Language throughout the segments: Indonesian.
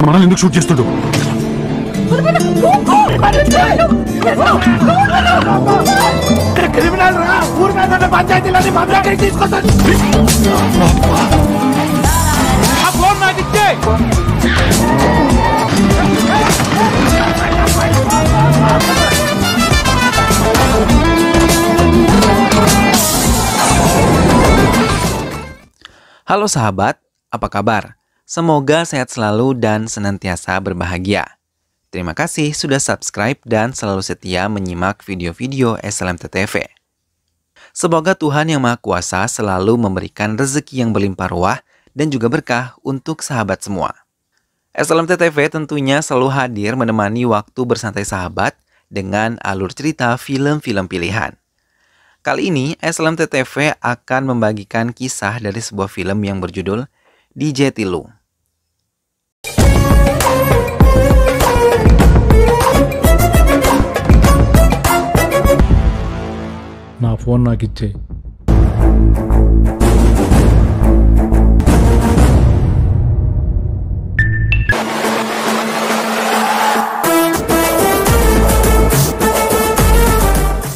మనల్ని ఎందుకు షూట్ చేస్తుండు? క్రిమినల్ రా, ఊరి మీద పంచాయతీలని మమ్మల్ని తీసుకొస్తాను. ఆ ఫోన్ నాకు ఇచ్చే. Halo sahabat, apa kabar? Semoga sehat selalu dan senantiasa berbahagia. Terima kasih sudah subscribe dan selalu setia menyimak video-video SLMT TV. Semoga Tuhan Yang Maha Kuasa selalu memberikan rezeki yang berlimpah ruah dan juga berkah untuk sahabat semua. SLMT TV tentunya selalu hadir menemani waktu bersantai sahabat dengan alur cerita film-film pilihan. Kali ini SLMT TV akan membagikan kisah dari sebuah film yang berjudul DJ Tilu. నా ఫోన్ నాకు ఇచ్చే.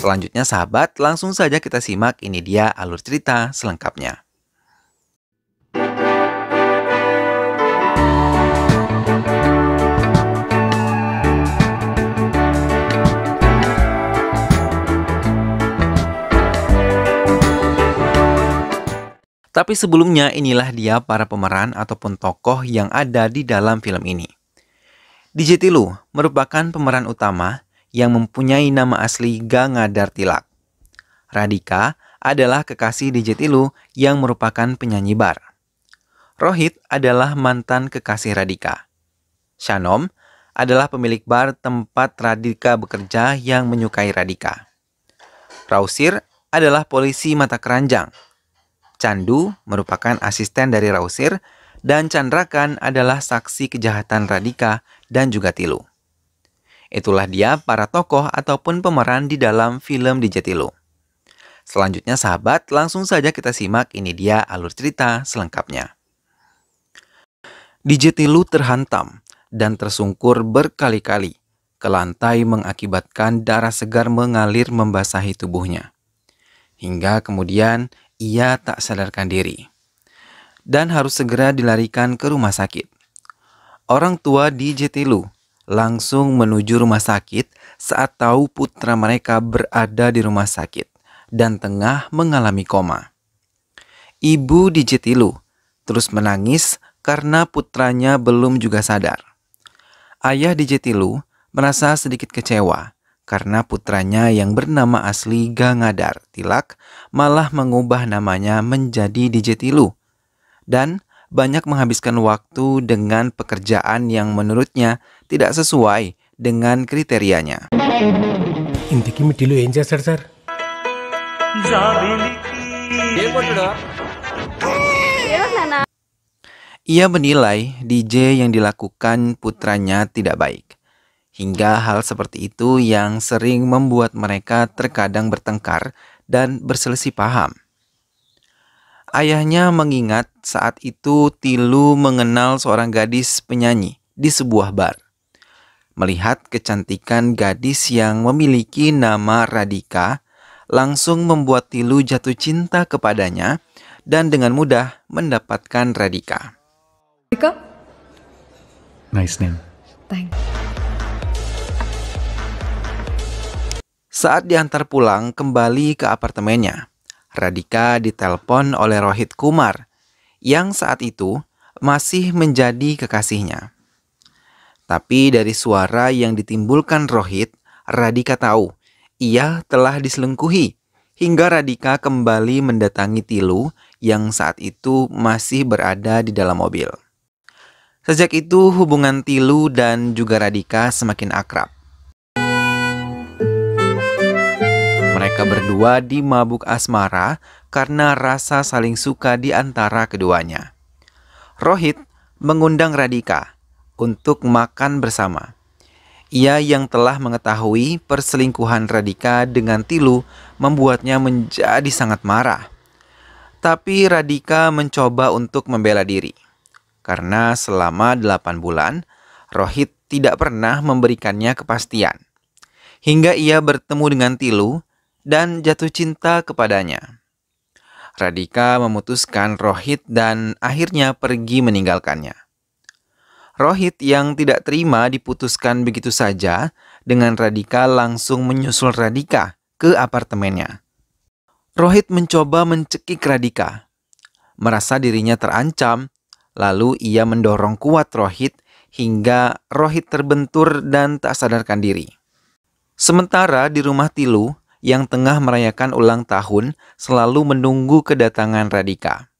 Selanjutnya sahabat, langsung saja kita simak ini dia alur cerita selengkapnya. Tapi sebelumnya inilah dia para pemeran ataupun tokoh yang ada di dalam film ini. DJ Tilu merupakan pemeran utama yang mempunyai nama asli Gangadhar Tilak. Radhika adalah kekasih DJ Tilu yang merupakan penyanyi bar. Rohit adalah mantan kekasih Radhika. Shanom adalah pemilik bar tempat Radhika bekerja yang menyukai Radhika. Rausir adalah polisi mata keranjang. Candu merupakan asisten dari Rausir dan Chandrakan adalah saksi kejahatan Radhika dan juga Tilu. Itulah dia para tokoh ataupun pemeran di dalam film DJ Tilu. Selanjutnya sahabat, langsung saja kita simak ini dia alur cerita selengkapnya. DJ Tilu terhantam dan tersungkur berkali-kali ke lantai mengakibatkan darah segar mengalir membasahi tubuhnya. Hingga kemudian ia tak sadarkan diri dan harus segera dilarikan ke rumah sakit. Orang tua DJ Tilu langsung menuju rumah sakit saat tahu putra mereka berada di rumah sakit dan tengah mengalami koma. Ibu DJ Tilu terus menangis karena putranya belum juga sadar. Ayah DJ Tilu merasa sedikit kecewa karena putranya yang bernama asli Gangadhar Tilak malah mengubah namanya menjadi DJ Tilu dan banyak menghabiskan waktu dengan pekerjaan yang menurutnya tidak sesuai dengan kriterianya. ఇంతకీ మీ టిల్లు ఏం చేస్తాడు sir? Ia menilai DJ yang dilakukan putranya tidak baik. Hingga hal seperti itu yang sering membuat mereka terkadang bertengkar dan berselisih paham. Ayahnya mengingat saat itu Tilu mengenal seorang gadis penyanyi di sebuah bar. Melihat kecantikan gadis yang memiliki nama Radhika, langsung membuat Tilu jatuh cinta kepadanya dan dengan mudah mendapatkan Radhika. Radhika? Nice name. Thanks. Saat diantar pulang kembali ke apartemennya, Radhika ditelepon oleh Rohit Kumar yang saat itu masih menjadi kekasihnya. Tapi dari suara yang ditimbulkan Rohit, Radhika tahu ia telah diselingkuhi hingga Radhika kembali mendatangi Tilu yang saat itu masih berada di dalam mobil. Sejak itu hubungan Tilu dan juga Radhika semakin akrab. Mereka berdua dimabuk asmara karena rasa saling suka di antara keduanya. Rohit mengundang Radhika untuk makan bersama. Ia yang telah mengetahui perselingkuhan Radhika dengan Tilu membuatnya menjadi sangat marah. Tapi Radhika mencoba untuk membela diri. Karena selama 8 bulan, Rohit tidak pernah memberikannya kepastian. Hingga ia bertemu dengan Tilu dan jatuh cinta kepadanya. Radhika memutuskan Rohit dan akhirnya pergi meninggalkannya. Rohit yang tidak terima diputuskan begitu saja, dengan Radhika langsung menyusul Radhika ke apartemennya. Rohit mencoba mencekik Radhika. Merasa dirinya terancam, lalu ia mendorong kuat Rohit hingga Rohit terbentur dan tak sadarkan diri. Sementara di rumah Tilu yang tengah merayakan ulang tahun selalu menunggu kedatangan Radhika.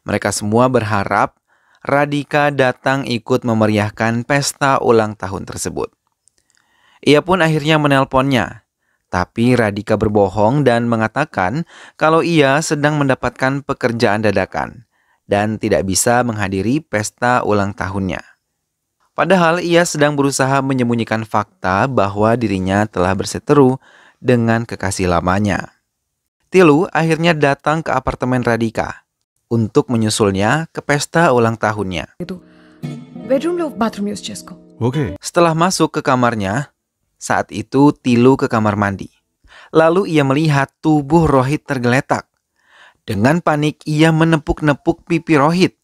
Mereka semua berharap Radhika datang ikut memeriahkan pesta ulang tahun tersebut. Ia pun akhirnya menelponnya, tapi Radhika berbohong dan mengatakan kalau ia sedang mendapatkan pekerjaan dadakan dan tidak bisa menghadiri pesta ulang tahunnya. Padahal ia sedang berusaha menyembunyikan fakta bahwa dirinya telah berseteru dengan kekasih lamanya. Tilu akhirnya datang ke apartemen Radhika untuk menyusulnya ke pesta ulang tahunnya. బెడ్రూమ్లో bathroom use చేసుకో. Okay. Setelah masuk ke kamarnya, saat itu Tilu ke kamar mandi. Lalu ia melihat tubuh Rohit tergeletak. Dengan panik ia menepuk-nepuk pipi Rohit.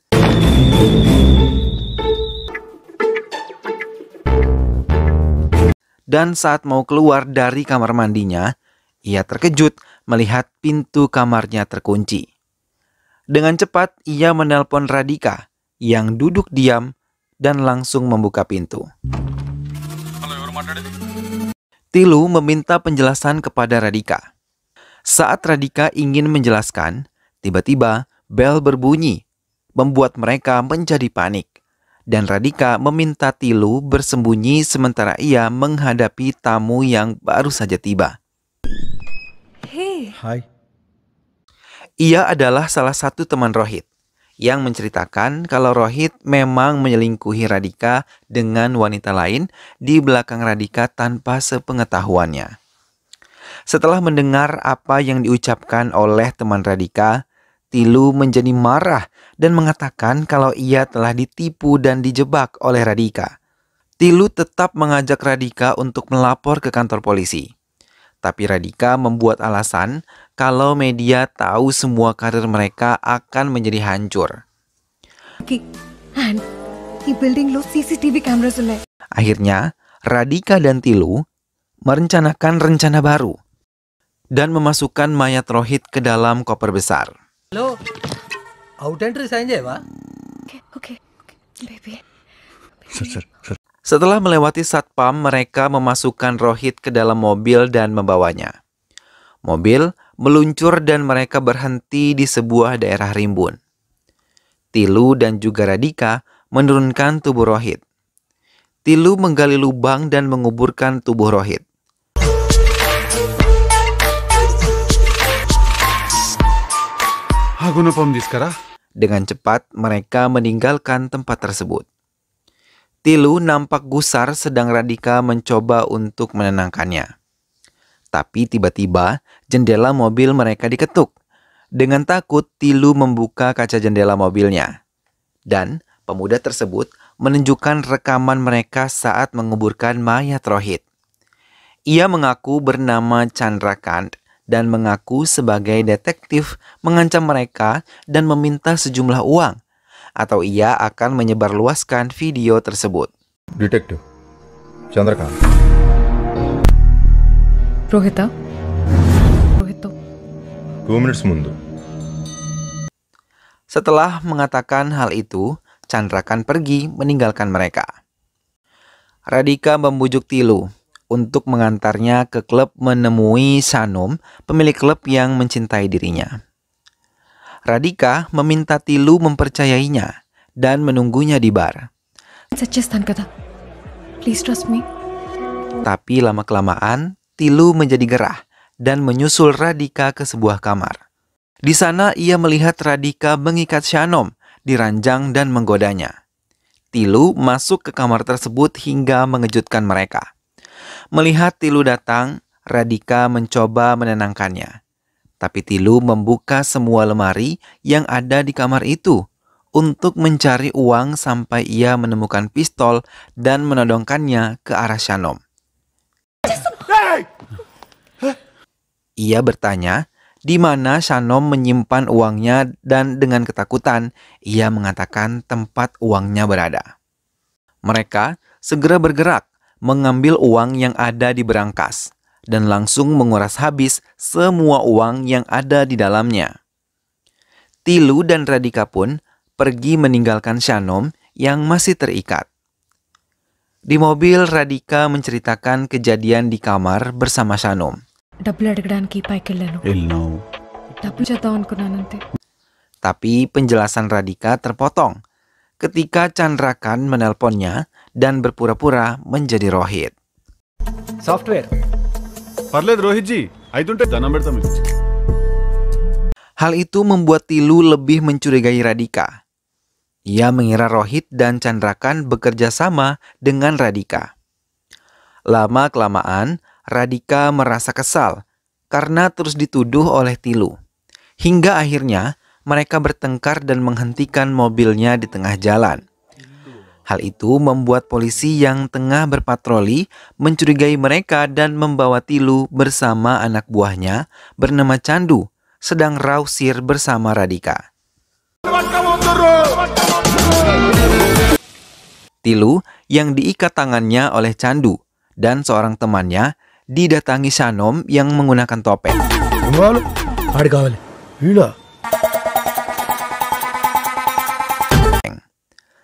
Dan saat mau keluar dari kamar mandinya, ia terkejut melihat pintu kamarnya terkunci. Dengan cepat ia menelpon Radhika yang duduk diam dan langsung membuka pintu. Tilu meminta penjelasan kepada Radhika. Saat Radhika ingin menjelaskan, tiba-tiba bel berbunyi, membuat mereka menjadi panik. Dan Radhika meminta Tilu bersembunyi sementara ia menghadapi tamu yang baru saja tiba. Hey, hi. Ia adalah salah satu teman Rohit yang menceritakan kalau Rohit memang menyelingkuhi Radhika dengan wanita lain di belakang Radhika tanpa sepengetahuannya. Setelah mendengar apa yang diucapkan oleh teman Radhika, Tilu menjadi marah dan mengatakan kalau ia telah ditipu dan dijebak oleh Radhika. Tilu tetap mengajak Radhika untuk melapor ke kantor polisi. Tapi Radhika membuat alasan kalau media tahu semua karir mereka akan menjadi hancur. And ఈ బిల్డింగ్ లో CCTV cameras ఉన్నాయి. Akhirnya, Radhika dan Tilu merencanakan rencana baru dan memasukkan mayat Rohit ke dalam koper besar. Hello out entry sign చేయవా okay baby. Sir sir sir Setelah melewati satpam, mereka memasukkan Rohit ke dalam mobil dan membawanya. Mobil meluncur dan mereka berhenti di sebuah daerah rimbun. Tilu dan juga Radhika menurunkan tubuh Rohit. Tilu menggali lubang dan menguburkan tubuh Rohit. ఆగునపం తీసుకురా. Dengan cepat mereka meninggalkan tempat tersebut. Tilu nampak gusar sedang Radhika mencoba untuk menenangkannya. Tapi tiba-tiba jendela mobil mereka diketuk. Dengan takut Tilu membuka kaca jendela mobilnya. Dan pemuda tersebut menunjukkan rekaman mereka saat menguburkan mayat Rohit. Ia mengaku bernama Chandrakant dan mengaku sebagai detektif mengancam mereka dan meminta sejumlah uang. Atau ia akan menyebarluaskan video tersebut. Detective Chandrakant Rohita Rohit 2 minutes ముందు Setelah mengatakan hal itu, Chandrakant pergi meninggalkan mereka. Radhika membujuk Tilu untuk mengantarnya ke klub menemui Sanum, pemilik klub yang mencintai dirinya. Radhika meminta Tilu mempercayainya dan menunggunya di bar. Set చేస్తాను కదా, please trust me. Tapi lama-kelamaan, Tilu menjadi gerah dan menyusul Radhika ke sebuah kamar. Di sana ia melihat Radhika mengikat Shanom di ranjang dan menggodanya. Tilu masuk ke kamar tersebut hingga mengejutkan mereka. Melihat Tilu datang, Radhika mencoba menenangkannya. Tapi Tilu membuka semua lemari yang ada di kamar itu untuk mencari uang sampai ia menemukan pistol dan menodongkannya ke arah Shanom. Ia bertanya di mana Shanom menyimpan uangnya dan dengan ketakutan ia mengatakan tempat uangnya berada. Mereka segera bergerak mengambil uang yang ada di berangkas dan langsung menguras habis semua uang yang ada di dalamnya. Tilu dan Radhika pun pergi meninggalkan Shanom yang masih terikat. Di mobil, Radhika menceritakan kejadian di kamar bersama Shanom. డబ్బులు అడగడానికి పైకి వెళ్ళాను వెళ్ళినావు డబ్బులు చేద్దాం అనుకున్నానంతే. Tapi penjelasan Radhika terpotong ketika Chandrakan menelponnya dan berpura-pura menjadi Rohit. Software పర్లేదు రోహిత్ జీ అయితుంటే దండం పెడతాం మీకు. Hal itu membuat Tilu lebih mencurigai Radhika. Ia mengira Rohit dan Chandrakan bekerja sama dengan Radhika. Lama-kelamaan, Radhika merasa kesal karena terus dituduh oleh Tilu. Hingga akhirnya mereka bertengkar dan menghentikan mobilnya di tengah jalan. Hal itu membuat polisi yang tengah berpatroli mencurigai mereka dan membawa Tilu bersama anak buahnya bernama Chandu sedang rausir bersama Radhika. Tilu yang diikat tangannya oleh Chandu dan seorang temannya didatangi Shanom yang menggunakan topeng. ఆడు కావాలి వీడా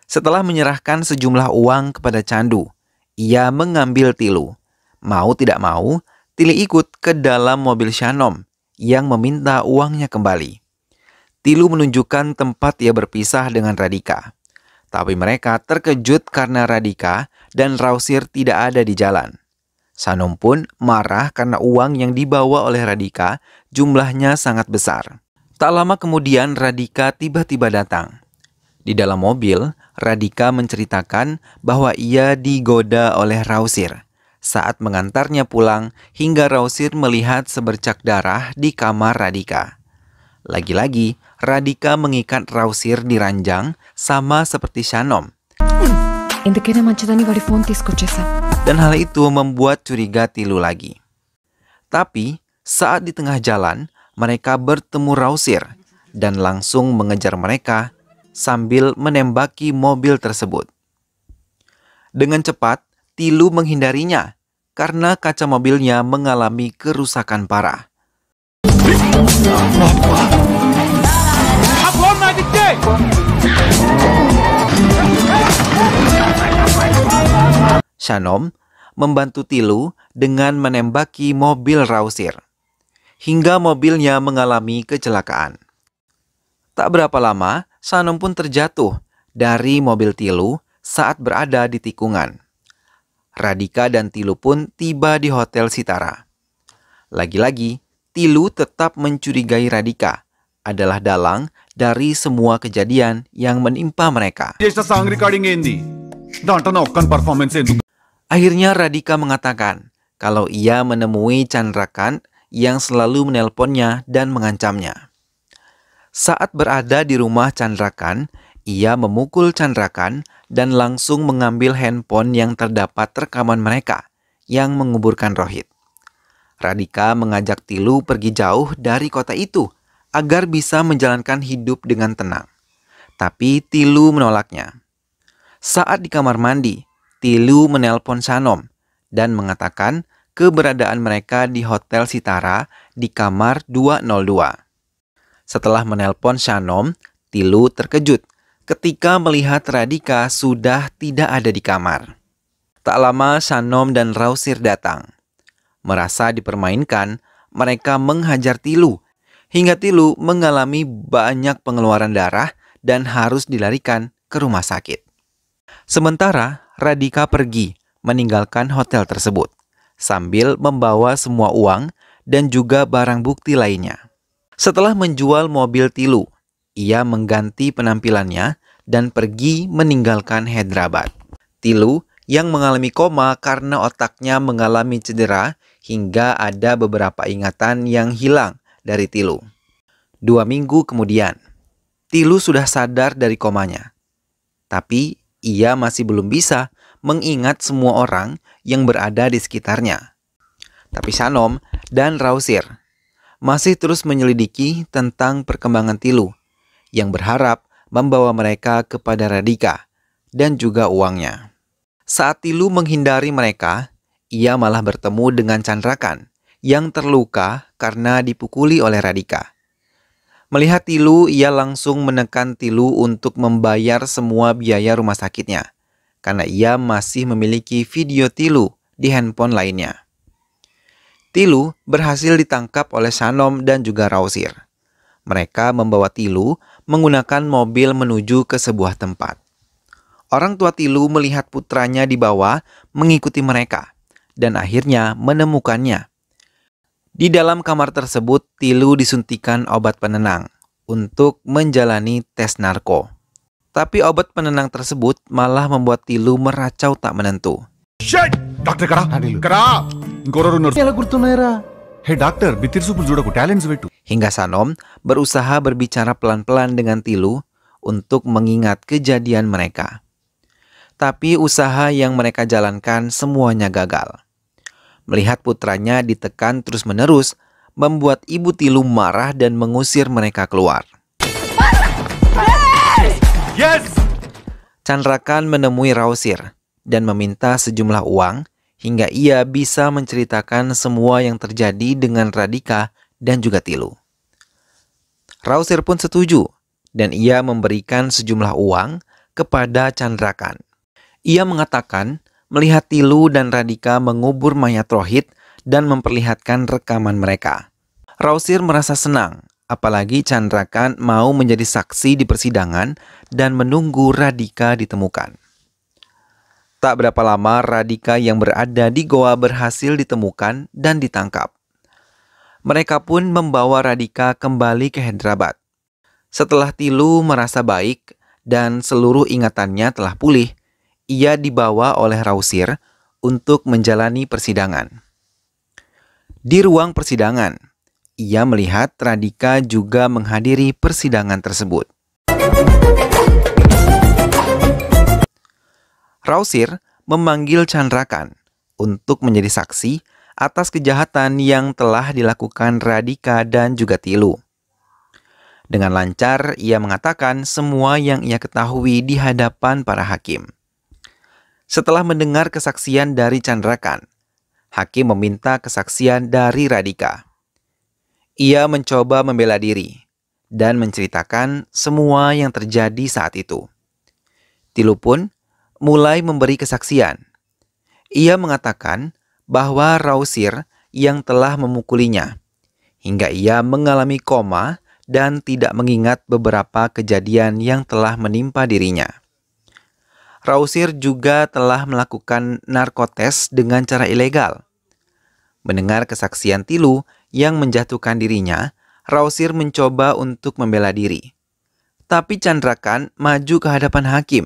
Setelah menyerahkan sejumlah uang kepada Chandu, ia mengambil Tilu. Mau tidak mau, Tilu ikut ke dalam mobil Shanom yang meminta uangnya kembali. Tilu menunjukkan tempat ia berpisah dengan Radhika. Tapi mereka terkejut karena Radhika dan Rausir tidak ada di jalan. Shanom pun marah karena uang yang dibawa oleh Radhika jumlahnya sangat besar. Tak lama kemudian Radhika tiba-tiba datang. Di dalam mobil, Radhika menceritakan bahwa ia digoda oleh Rausir saat mengantarnya pulang hingga Rausir melihat sebercak darah di kamar Radhika. Lagi-lagi, Radhika mengikat Rausir di ranjang sama seperti Shanom. ఎందుకైనా మంచిదని వాడి ఫోన్ తీసుకొచ్చేసా. Dan hal itu membuat curiga Tilu lagi. Tapi saat di tengah jalan, mereka bertemu Rausir dan langsung mengejar mereka sambil menembaki mobil tersebut. Dengan cepat, Tilu menghindarinya karena kaca mobilnya mengalami kerusakan parah. حقهم ما تدي Shanom membantu Tilu dengan menembaki mobil Rausir hingga mobilnya mengalami kecelakaan. Tak berapa lama, Shanom pun terjatuh dari mobil Tilu saat berada di tikungan. Radhika dan Tilu pun tiba di Hotel Sitara. Lagi-lagi, Tilu tetap mencurigai Radhika adalah dalang dari semua kejadian yang menimpa mereka. చేసిన song recording ఏంది దాంట్లో నా ఒక్కని పర్ఫార్మెన్స్ ఎందుకు. Akhirnya Radhika mengatakan kalau ia menemui Chandrakan yang selalu menelponnya dan mengancamnya. Saat berada di rumah Chandrakan, ia memukul Chandrakan dan langsung mengambil handphone yang terdapat rekaman mereka yang menguburkan Rohit. Radhika mengajak Tilu pergi jauh dari kota itu agar bisa menjalankan hidup dengan tenang. Tapi Tilu menolaknya. Saat di kamar mandi, Tilu menelpon Shanom dan mengatakan keberadaan mereka di Hotel Sitara di kamar 202. Setelah menelpon Shanom, Tilu terkejut ketika melihat Radhika sudah tidak ada di kamar. Tak lama Shanom dan Rausir datang. Merasa dipermainkan, mereka menghajar Tilu hingga Tilu mengalami banyak pengeluaran darah dan harus dilarikan ke rumah sakit. Sementara Radhika pergi meninggalkan hotel tersebut sambil membawa semua uang dan juga barang bukti lainnya. Setelah menjual mobil Tilu, ia mengganti penampilannya dan pergi meninggalkan Hyderabad. Tilu yang mengalami koma karena otaknya mengalami cedera hingga ada beberapa ingatan yang hilang dari Tilu. 2 minggu kemudian, Tilu sudah sadar dari komanya. Tapi ia masih belum bisa mengingat semua orang yang berada di sekitarnya. Tapi Sanom dan Rausir masih terus menyelidiki tentang perkembangan Tilu yang berharap membawa mereka kepada Radhika dan juga uangnya. Saat Tilu menghindari mereka, ia malah bertemu dengan Candrakan yang terluka karena dipukuli oleh Radhika. Melihat Tilu, ia langsung menekan Tilu untuk membayar semua biaya rumah sakitnya, karena ia masih memiliki video Tilu di handphone lainnya. Tilu berhasil ditangkap oleh Sanom dan juga Rausir. Mereka membawa Tilu menggunakan mobil menuju ke sebuah tempat. Orang tua Tilu melihat putranya di bawah mengikuti mereka dan akhirnya menemukannya. Di dalam kamar tersebut, Tilu disuntikan obat penenang untuk menjalani tes narko. Tapi obat penenang tersebut malah membuat Tilu meracau tak menentu. Shit! Doctor kara! Ingkoru nurse. ఎలా గుర్తున్నాయరా? Hey doctor, bitir supur judaku talents vetu. Hingga Sanom berusaha berbicara pelan-pelan dengan Tilu untuk mengingat kejadian mereka. Tapi usaha yang mereka jalankan semuanya gagal. Melihat putranya ditekan terus-menerus, membuat ibu Tilu marah dan mengusir mereka keluar. Yes! Candrakan menemui Rausir dan meminta sejumlah uang hingga ia bisa menceritakan semua yang terjadi dengan Radhika dan juga Tilu. Rausir pun setuju dan ia memberikan sejumlah uang kepada Candrakan. Ia mengatakan melihat Tilu dan Radhika mengubur mayat Rohit dan memperlihatkan rekaman mereka. Rausir merasa senang, apalagi Candrakan mau menjadi saksi di persidangan dan menunggu Radhika ditemukan. Tak berapa lama Radhika yang berada di goa berhasil ditemukan dan ditangkap. Mereka pun membawa Radhika kembali ke Hyderabad. Setelah Tilu merasa baik dan seluruh ingatannya telah pulih, ia dibawa oleh Rausir untuk menjalani persidangan. Di ruang persidangan, ia melihat Radhika juga menghadiri persidangan tersebut. Rausir memanggil Candrakan untuk menjadi saksi atas kejahatan yang telah dilakukan Radhika dan juga Tilu. Dengan lancar, ia mengatakan semua yang ia ketahui di hadapan para hakim. Setelah mendengar kesaksian dari Candrakan, hakim meminta kesaksian dari Radhika. Ia mencoba membela diri dan menceritakan semua yang terjadi saat itu. Tilu pun mulai memberi kesaksian. Ia mengatakan bahwa Rausir yang telah memukulinya, hingga ia mengalami koma dan tidak mengingat beberapa kejadian yang telah menimpa dirinya. Rausir juga telah melakukan narkotes dengan cara ilegal. Mendengar kesaksian Tilu yang menjatuhkan dirinya, Rausir mencoba untuk membela diri. Tapi Candrakan maju ke hadapan hakim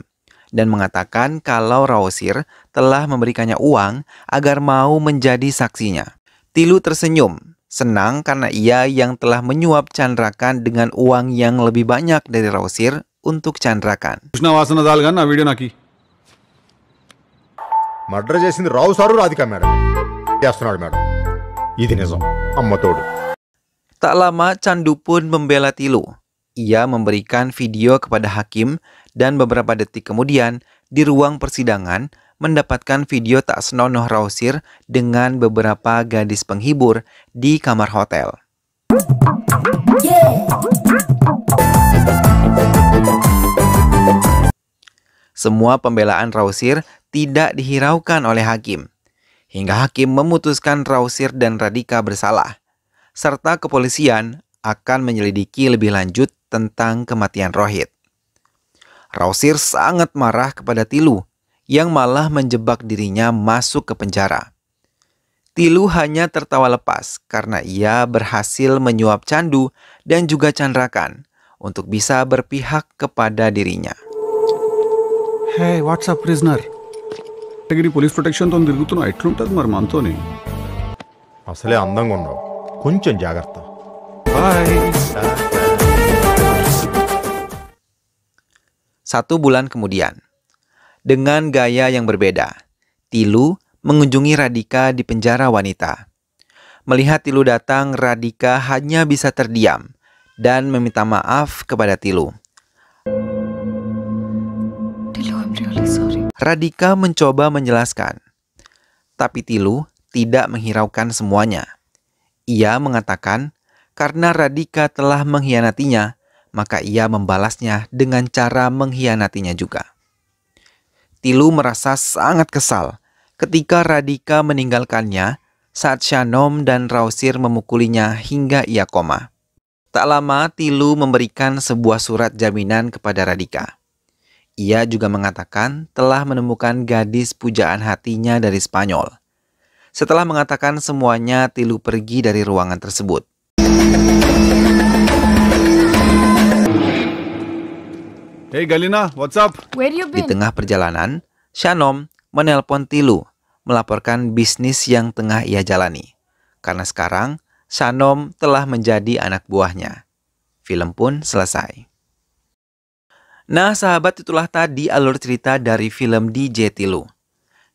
dan mengatakan kalau Rausir telah memberikannya uang agar mau menjadi saksinya. Tilu tersenyum, senang karena ia yang telah menyuap Candrakan dengan uang yang lebih banyak dari Rausir untuk Candrakan. Krishna Vasana Dalgan na video naki. Murder చేసింది రావు సారు రాధిక మేడం చేస్తున్నాడు మేడం ఇది నిజం అమ్మ తోడు. Tak lama Candu pun membela Tilu. Ia memberikan video kepada hakim dan beberapa detik kemudian di ruang persidangan mendapatkan video tak senonoh Rausir dengan beberapa gadis penghibur di kamar hotel. Semua pembelaan Rausir tidak dihiraukan oleh hakim, hingga hakim memutuskan Rausir dan Radhika bersalah, serta kepolisian akan menyelidiki lebih lanjut tentang kematian Rohit. Rausir sangat marah kepada Tilu yang malah menjebak dirinya masuk ke penjara. Tilu hanya tertawa lepas karena ia berhasil menyuap Candu dan juga Candrakan untuk bisa berpihak kepada dirinya. Hey, what's up prisoner? Tegiri police protection తో తిరుగుతున్నా ఎట్లుంటది మరి మనతోని? అసలే అందంగా ఉన్నావు కొంచెం జాగ్రత్త. Bye. 1 bulan kemudian, dengan gaya yang berbeda, Tilu mengunjungi Radhika di penjara wanita. Melihat Tilu datang, Radhika hanya bisa terdiam dan meminta maaf kepada Tilu. Tilu, I'm really sorry. Radhika mencoba menjelaskan, tapi Tilu tidak menghiraukan semuanya. Ia mengatakan karena Radhika telah mengkhianatinya, maka ia membalasnya dengan cara mengkhianatinya juga. Tilu merasa sangat kesal ketika Radhika meninggalkannya saat Shanom dan Rausir memukulinya hingga ia koma. Tak lama, Tilu memberikan sebuah surat jaminan kepada Radhika. Ia juga mengatakan telah menemukan gadis pujaan hatinya dari Spanyol. Setelah mengatakan semuanya, Tilu pergi dari ruangan tersebut. Hey Galina, what's up? Where you Di tengah perjalanan, Shanom menelpon Tilu melaporkan bisnis yang tengah ia jalani. Karena sekarang, Shanom telah menjadi anak buahnya. Film pun selesai. Nah sahabat, itulah tadi alur cerita dari film DJ Tilu.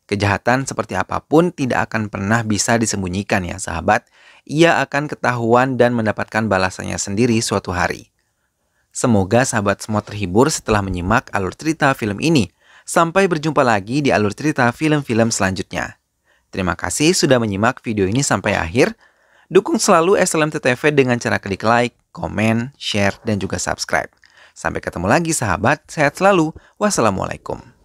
Kejahatan seperti apapun tidak akan pernah bisa disembunyikan ya sahabat. Ia akan ketahuan dan mendapatkan balasannya sendiri suatu hari. Semoga sahabat semua terhibur setelah menyimak alur cerita film ini. Sampai berjumpa lagi di alur cerita film-film selanjutnya. Terima kasih sudah menyimak video ini sampai akhir. Dukung selalu SLMT TV dengan cara klik like, komen, share, dan juga subscribe. Sampai ketemu lagi sahabat, sehat selalu. Wassalamualaikum.